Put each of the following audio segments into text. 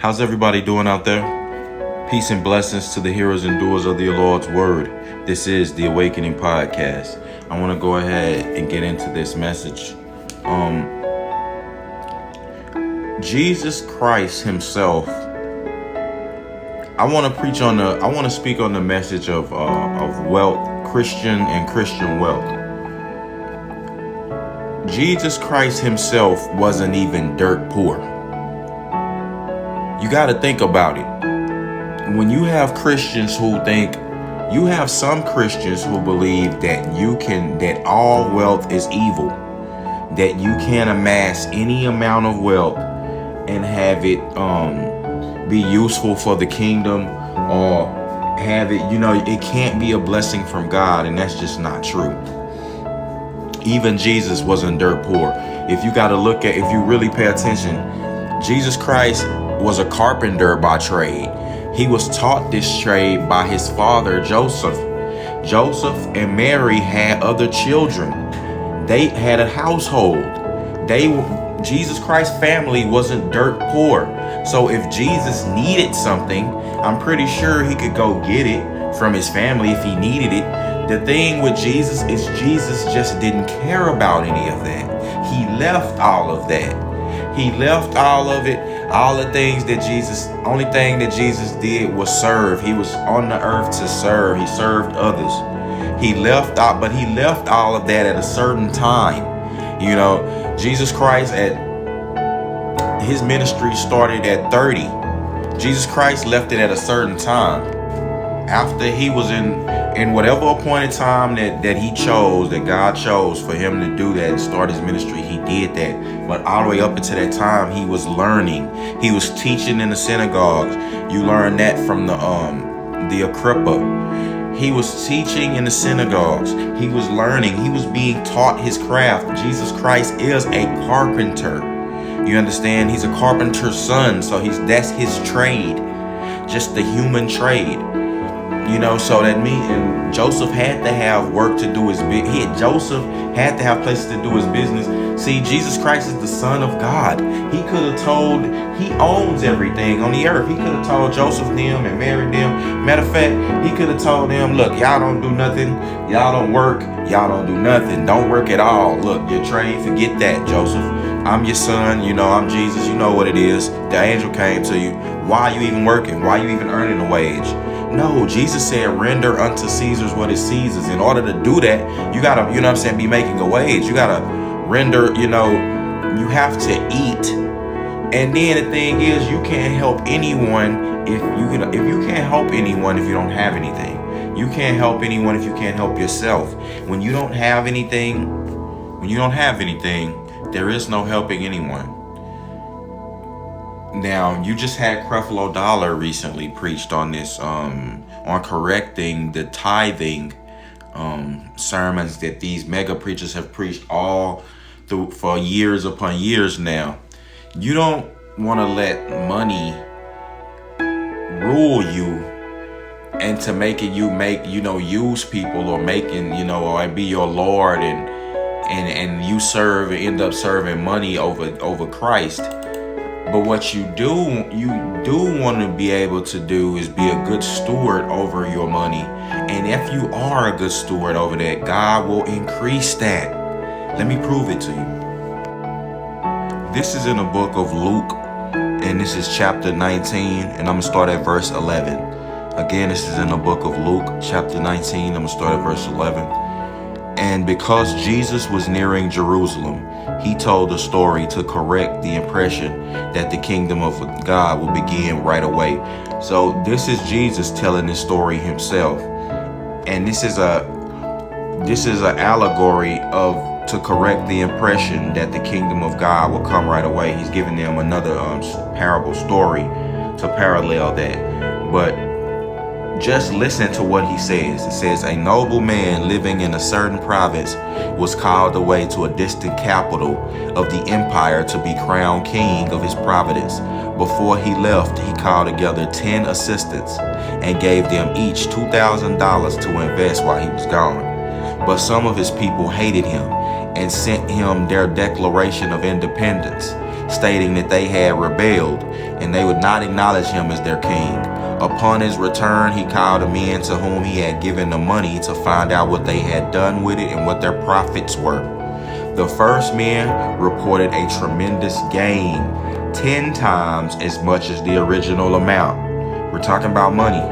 How's everybody doing out there? Peace and blessings to the hearers and doers of the Lord's word. This is the Awakening Podcast. I want to go ahead and get into this message. Jesus Christ himself. I want to speak on the message of wealth, Christian and Christian wealth. Jesus Christ himself wasn't even dirt poor. You got to think about it. When you have Christians who think, you have some Christians who believe that all wealth is evil, that you can amass any amount of wealth and have it be useful for the kingdom, or have it, it can't be a blessing from God, and that's just not true. Even Jesus wasn't dirt poor. If you really pay attention, Jesus Christ was a carpenter by trade. He was taught this trade by his father, Joseph. Joseph and Mary had other children. They had a household. Jesus Christ's family wasn't dirt poor. So if Jesus needed something, I'm pretty sure he could go get it from his family if he needed it. The thing with Jesus is Jesus just didn't care about any of that. He left all of that. He left all of it. All the things that only thing that Jesus did was serve. He was on the earth to serve. He served others. He left all of that at a certain time. Jesus Christ, his ministry started at 30. Jesus Christ left it at a certain time. After he was in whatever appointed time that he chose, that God chose for him to do that and start his ministry, he did that. But all the way up until that time, he was learning. He was teaching in the synagogues. You learn that from the Agrippa. He was teaching in the synagogues. He was learning. He was being taught his craft. Jesus Christ is a carpenter. You understand? He's a carpenter's son, so that's his trade, just the human trade. So that and Joseph had to have work to do his business. Joseph had to have places to do his business. See, Jesus Christ is the Son of God. He owns everything on the earth. He could have told Joseph them and Mary them. Matter of fact, he could have told them, look, y'all don't do nothing. Y'all don't work. Y'all don't do nothing. Don't work at all. Look, you're trained. Forget that, Joseph. I'm your son. I'm Jesus. You know what it is. The angel came to you. Why are you even working? Why are you even earning a wage? No, Jesus said, render unto Caesar's what is Caesar's. In order to do that, you gotta, be making a wage. You gotta render, you have to eat. And then the thing is, you can't help anyone if you can't help anyone if you don't have anything. You can't help anyone if you can't help yourself. When you don't have anything, there is no helping anyone. Now, you just had Creflo Dollar recently preached on this, on correcting the tithing sermons that these mega preachers have preached all through for years upon years now. You don't want to let money rule you and to use people or or be your Lord and you end up serving money over Christ. But what you do want to be able to do is be a good steward over your money. And if you are a good steward over that, God will increase that. Let me prove it to you. This is in the book of Luke, and this is chapter 19, and I'm going to start at verse 11. Again, this is in the book of Luke, chapter 19, I'm going to start at verse 11. And because Jesus was nearing Jerusalem, he told a story to correct the impression that the kingdom of God will begin right away. So this is Jesus telling this story himself. And this is an allegory to correct the impression that the kingdom of God will come right away. He's giving them another parable story to parallel that. But just listen to what he says. It says, a noble man living in a certain province was called away to a distant capital of the empire to be crowned king of his province. Before he left, he called together 10 assistants and gave them each $2,000 to invest while he was gone. But some of his people hated him and sent him their Declaration of Independence. stating that they had rebelled and they would not acknowledge him as their king. Upon his return, he called the men to whom he had given the money to find out what they had done with it and what their profits were. The first men reported a tremendous gain, 10 times as much as the original amount. We're talking about money.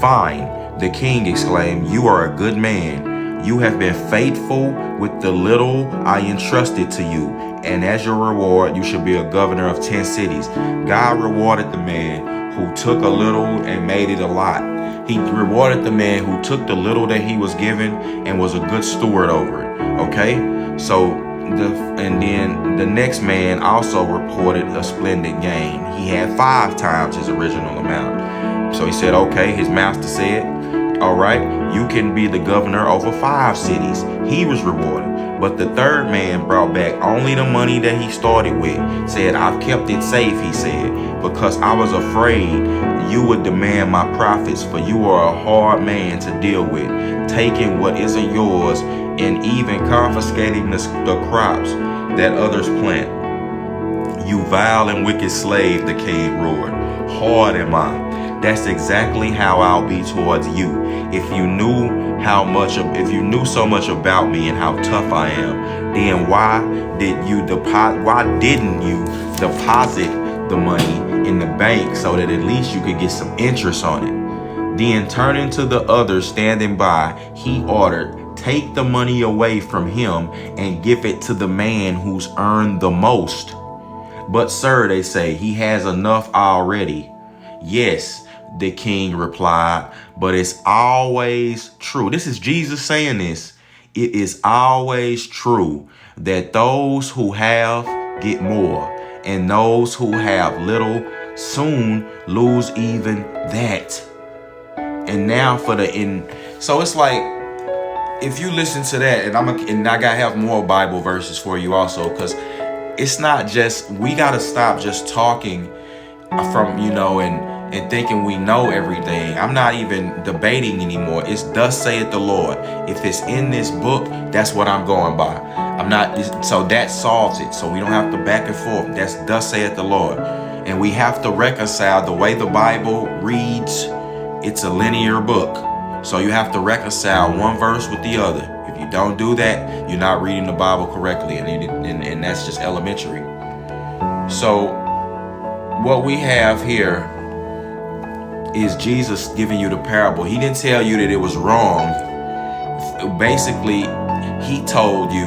Fine, the king exclaimed, "You are a good man. You have been faithful with the little I entrusted to you, and as your reward, you shall be a governor of 10 cities. God rewarded the man who took a little and made it a lot. He rewarded the man who took the little that he was given and was a good steward over it. Okay? So, and then the next man also reported a splendid gain. He had 5 times his original amount. So he said, okay, his master said, all right, you can be the governor over 5 cities. He was rewarded. But the third man brought back only the money that he started with. Said, I've kept it safe, he said, because I was afraid you would demand my profits, for you are a hard man to deal with, taking what isn't yours and even confiscating the crops that others plant. You vile and wicked slave, the king roared. Hard am I. That's exactly how I'll be towards you. If you knew so much about me and how tough I am, then why didn't you deposit the money in the bank so that at least you could get some interest on it? Then turning to the others standing by, he ordered, take the money away from him and give it to the man who's earned the most. But sir, they say, he has enough already. Yes, the king replied, but it's always true. This is Jesus saying this. It is always true that those who have get more, and those who have little soon lose even that. And now for the end. So it's like, if you listen to that, and I gotta have more Bible verses for you also, because it's not just, we gotta stop just talking from, and thinking we know everything. I'm not even debating anymore. It's thus saith the Lord. If it's in this book, that's what I'm going by. So that solves it. So we don't have to back and forth. That's thus saith the Lord. And we have to reconcile the way the Bible reads. It's a linear book. So you have to reconcile one verse with the other. If you don't do that, you're not reading the Bible correctly. And that's just elementary. So what we have here is Jesus giving you the parable. He didn't tell you that it was wrong. Basically, he told you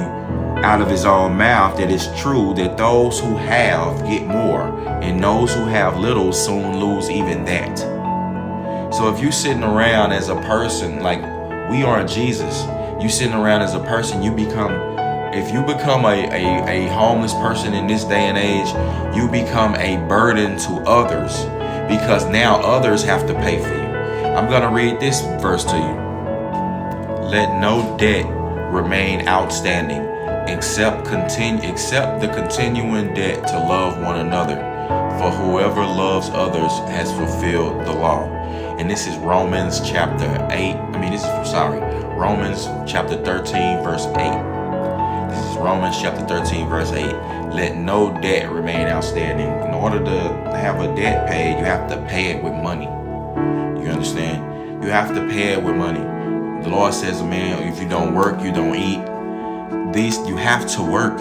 out of his own mouth that it's true that those who have get more, and those who have little soon lose even that. So if you're sitting around as a person, like we are in Jesus, you sitting around as a person, if you become a homeless person in this day and age, you become a burden to others, because now others have to pay for you. I'm going to read this verse to you. Let no debt remain outstanding except the continuing debt to love one another. For whoever loves others has fulfilled the law. And this is Romans chapter 13, verse 8. This is Romans chapter 13, verse 8. Let no debt remain outstanding. In order to have a debt paid, you have to pay it with money. You understand? You have to pay it with money. The Lord says, man, if you don't work, you don't eat. You have to work.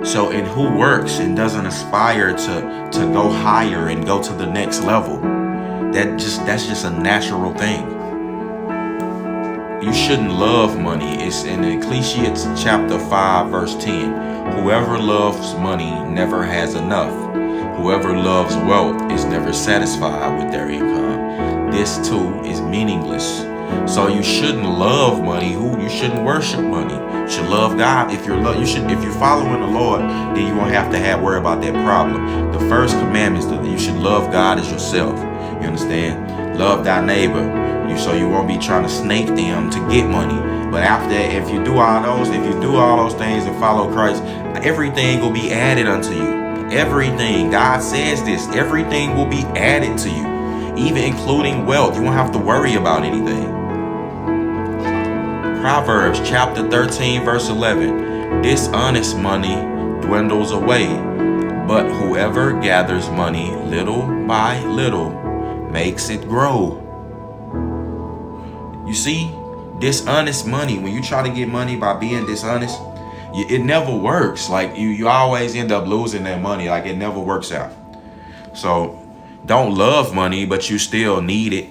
So, and who works and doesn't aspire to go higher and go to the next level? That's just a natural thing. You shouldn't love money. It's in Ecclesiastes chapter 5, verse 10. Whoever loves money never has enough. Whoever loves wealth is never satisfied with their income. This too is meaningless. So you shouldn't love money. You shouldn't worship money. You should love God. If you're following the Lord, then you won't have to worry about that problem. The first commandment is that you should love God as yourself. You understand? Love thy neighbor. So you won't be trying to snake them to get money. But after that, if you do all those things and follow Christ, everything will be added unto you. Everything. God says this. Everything will be added to you, even including wealth. You won't have to worry about anything. Proverbs chapter 13, verse 11. Dishonest money dwindles away, But whoever gathers money little by little makes it grow. You see, dishonest money, when you try to get money by being dishonest, it never works. Like you always end up losing that money. Like it never works out. So don't love money, but you still need it.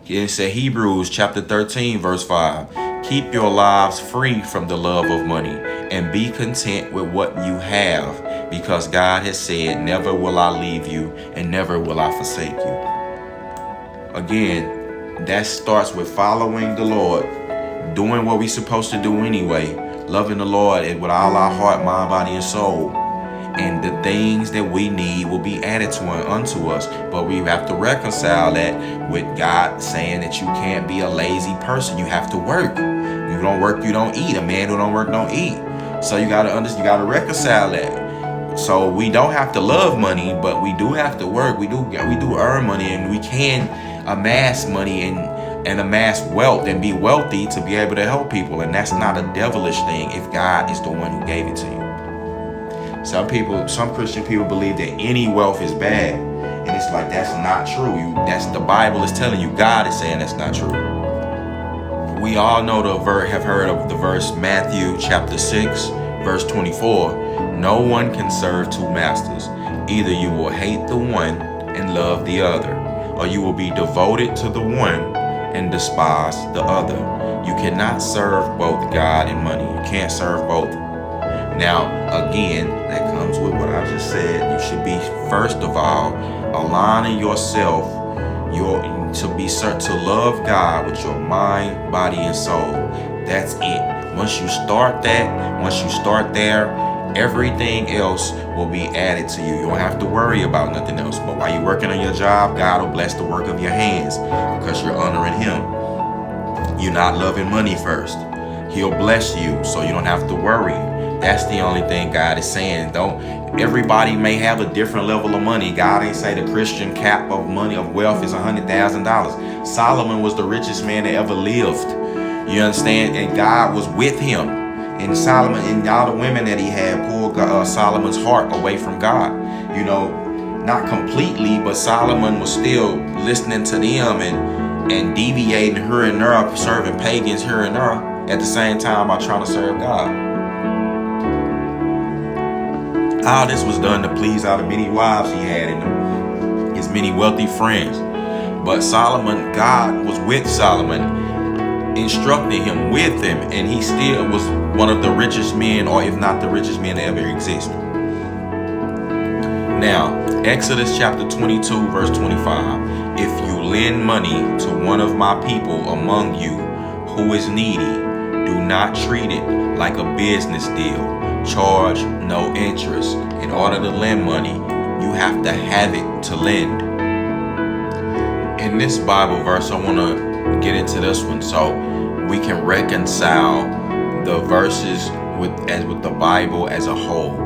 It said Hebrews chapter 13, verse 5. Keep your lives free from the love of money and be content with what you have, because God has said, never will I leave you and never will I forsake you. Again, that starts with following the Lord, doing what we're supposed to do anyway, loving the Lord with all our heart, mind, body, and soul. And the things that we need will be added unto us. But we have to reconcile that with God saying that you can't be a lazy person. You have to work. You don't work, you don't eat. A man who don't work don't eat. So you gotta understand, you gotta reconcile that. So we don't have to love money, but we do have to work. We do earn money, and we can amass money and amass wealth and be wealthy to be able to help people. And that's not a devilish thing if God is the one who gave it to you. Some Christian people believe that any wealth is bad, and it's like that's not true. That's the Bible is telling you. God is saying that's not true. We all know have heard of the verse Matthew chapter 6, verse 24. No one can serve two masters. Either you will hate the one and love the other, or you will be devoted to the one and despise the other. You cannot serve both God and money. You can't serve both. Now, again, that comes with what I just said. You should be, first of all, aligning yourself to love God with your mind, body, and soul. That's it. Once you start there, everything else will be added to you. You don't have to worry about nothing else. But while you're working on your job, God will bless the work of your hands because you're honoring Him. You're not loving money first. He'll bless you, so you don't have to worry. That's the only thing God is saying. Everybody may have a different level of money. God ain't say the Christian cap of money, of wealth is $100,000. Solomon was the richest man that ever lived. You understand? And God was with him. And Solomon and all the women that he had pulled Solomon's heart away from God. You know, not completely, but Solomon was still listening to them and deviating here and there, serving pagans here and there, at the same time by trying to serve God. All this was done to please all the many wives he had and his many wealthy friends. But Solomon, God was with Solomon, instructing him, with him, and he still was one of the richest men, or if not the richest man that ever existed. Now, Exodus chapter 22, verse 25. If you lend money to one of my people among you who is needy, do not treat it like a business deal. Charge no interest. In order to lend money, you have to have it to lend. In this Bible verse, I want to get into this one so we can reconcile the verses with the Bible as a whole.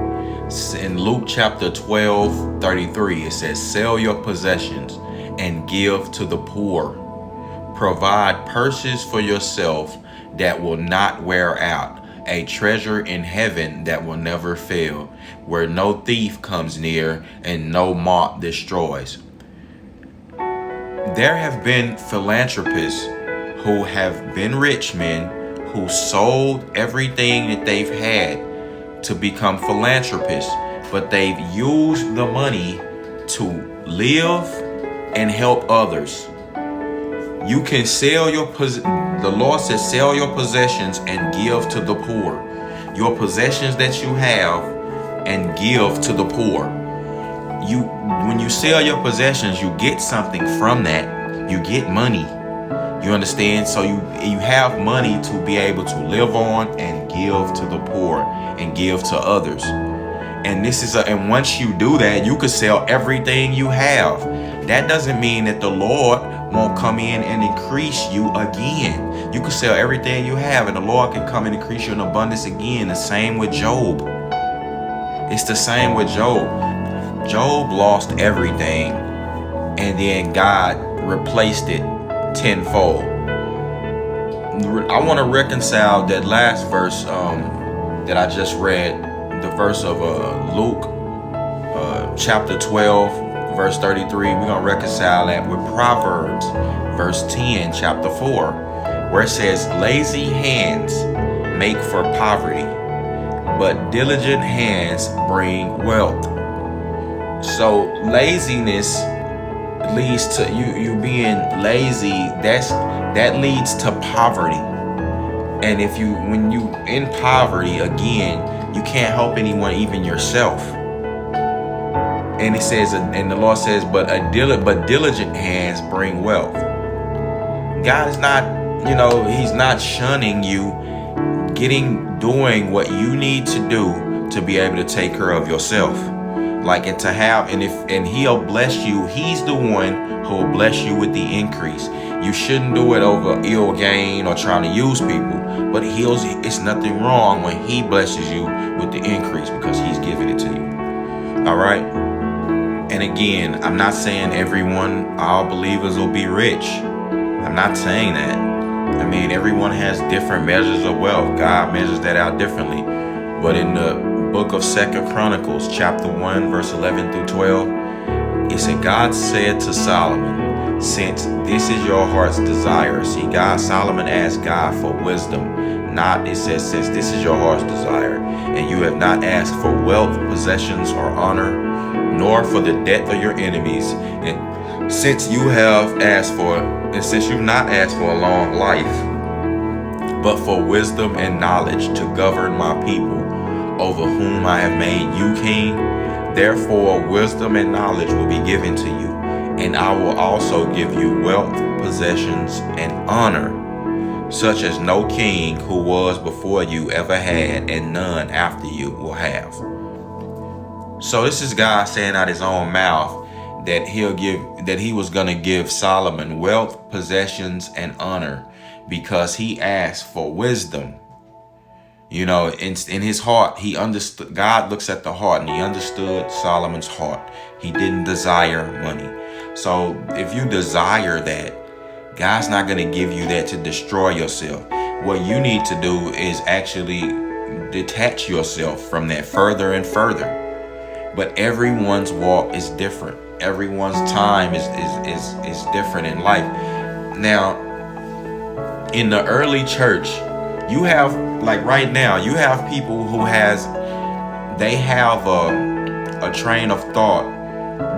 In Luke chapter 12:33, it says, "Sell your possessions and give to the poor. Provide purses for yourself that will not wear out, a treasure in heaven that will never fail, where no thief comes near and no moth destroys." There have been philanthropists who have been rich men who sold everything that they've had to become philanthropists, but they've used the money to live and help others. You can sell the Lord says, sell your possessions and give to the poor. Your possessions that you have and give to the poor. When you sell your possessions, you get something from that. You get money. You understand? So you have money to be able to live on and give to the poor and give to others. And and once you do that, you could sell everything you have. That doesn't mean that the Lord won't come in and increase you again. You can sell everything you have and the Lord can come and increase you in abundance again. The same with Job. It's the same with Job. Job lost everything and then God replaced it tenfold. I want to reconcile that last verse that I just read, the verse of Luke chapter 12, verse 33, we're going to reconcile that with Proverbs, verse 10, chapter 4, where it says, lazy hands make for poverty, but diligent hands bring wealth. So laziness leads to you being lazy. That leads to poverty. And when you in poverty, again, you can't help anyone, even yourself. And it says, and the Lord says, but diligent hands bring wealth. God is not, He's not shunning you doing what you need to do to be able to take care of yourself. And He'll bless you. He's the one who will bless you with the increase. You shouldn't do it over ill gain or trying to use people. But it's nothing wrong when He blesses you with the increase, because He's giving it to you. All right. And again, I'm not saying all believers will be rich. I'm not saying that. I mean, everyone has different measures of wealth. God measures that out differently. But in the book of 2 Chronicles, chapter 1, verse 11 through 12, it said, God said to Solomon, since this is your heart's desire. See, Solomon asked God for wisdom. It says, since this is your heart's desire, and you have not asked for wealth, possessions, or honor, nor for the death of your enemies, and since you've not asked for a long life, but for wisdom and knowledge to govern my people, over whom I have made you king, therefore wisdom and knowledge will be given to you, and I will also give you wealth, possessions, and honor, such as no king who was before you ever had, and none after you will have. So this is God saying out His own mouth that He was going to give Solomon wealth, possessions, and honor, because he asked for wisdom. In his heart, he understood. God looks at the heart, and He understood Solomon's heart. He didn't desire money. So if you desire that, God's not going to give you that to destroy yourself. What you need to do is actually detach yourself from that further and further. But everyone's walk is different. Everyone's time is different in life. Now, in the early church, you have, right now, you have people who have a train of thought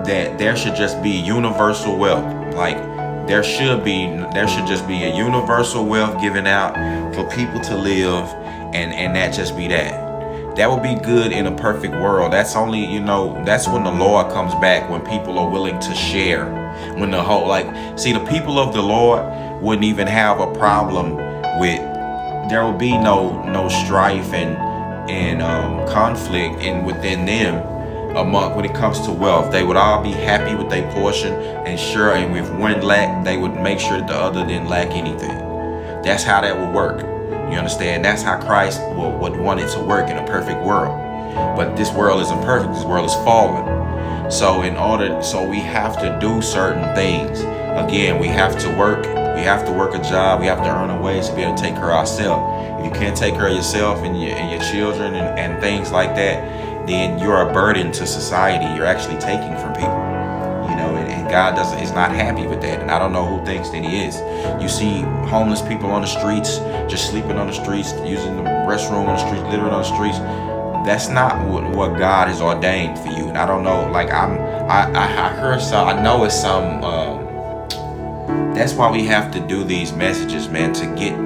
that there should just be universal wealth. There should just be a universal wealth given out for people to live, and that just be that. That would be good in a perfect world. That's only, that's when the Lord comes back, when people are willing to share. When the people of the Lord wouldn't even have a problem with, there will be no strife and conflict within them. When it comes to wealth, they would all be happy with their portion, and if one lacked, they would make sure that the other didn't lack anything. That's how that would work. You understand? That's how Christ would want it to work in a perfect world. But this world isn't perfect. This world is fallen. So we have to do certain things. Again, we have to work. We have to work a job. We have to earn a wage to be able to take care of ourselves. If you can't take care of yourself and your children and things like that, then you're a burden to society. You're actually taking from people, and God is not happy with that. And I don't know who thinks that He is. You see homeless people on the streets, just sleeping on the streets, using the restroom on the streets, littering on the streets. That's not what God has ordained for you. And I don't know, I heard some, I know it's some, that's why we have to do these messages, man, to get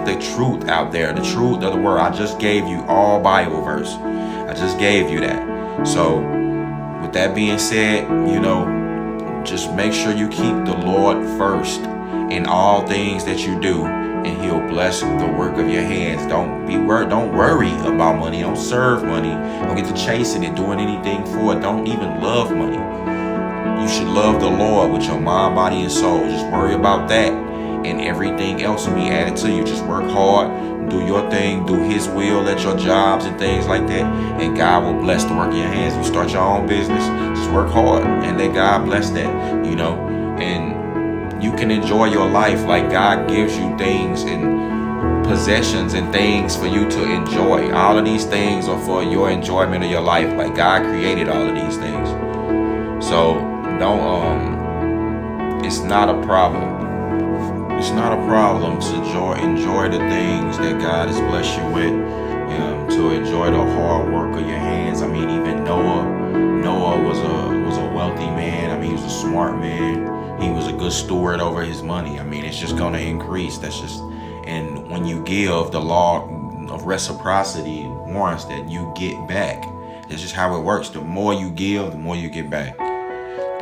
the truth out there, the truth of the word. I just gave you all Bible verse. I just gave you that. So with that being said, just make sure you keep the Lord first in all things that you do, and He'll bless the work of your hands. Don't worry about money. Don't serve money. Don't get to chasing it, doing anything for it. Don't even love money. You should love the Lord with your mind, body, and soul. Just worry about that, and everything else will be added to you. Just work hard, do your thing, do His will at your jobs and things like that, and God will bless the work of your hands. You start your own business, just work hard, and let God bless that, and you can enjoy your life. Like, God gives you things and possessions and things for you to enjoy. All of these things are for your enjoyment of your life. Like, God created all of these things. So don't it's not a problem. It's not a problem to enjoy the things that God has blessed you with, to enjoy the hard work of your hands. I mean, even Noah was a wealthy man. I mean, he was a smart man. He was a good steward over his money. I mean, it's just going to increase. And when you give, the law of reciprocity warrants that you get back. That's just how it works. The more you give, the more you get back.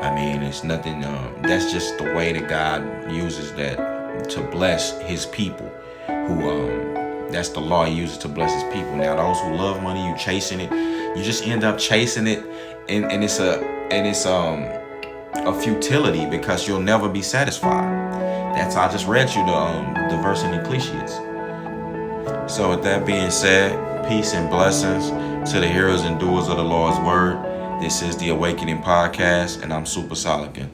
I mean, it's nothing. That's just the way that God uses that to bless His people. That's the law He uses to bless His people. Now, those who love money, you chasing it. You just end up chasing it, and it's a futility because you'll never be satisfied. I just read you the verse in Ecclesiastes. So with that being said, peace and blessings to the hearers and doers of the Lord's word. This is the Awakening Podcast, and I'm Super Solican.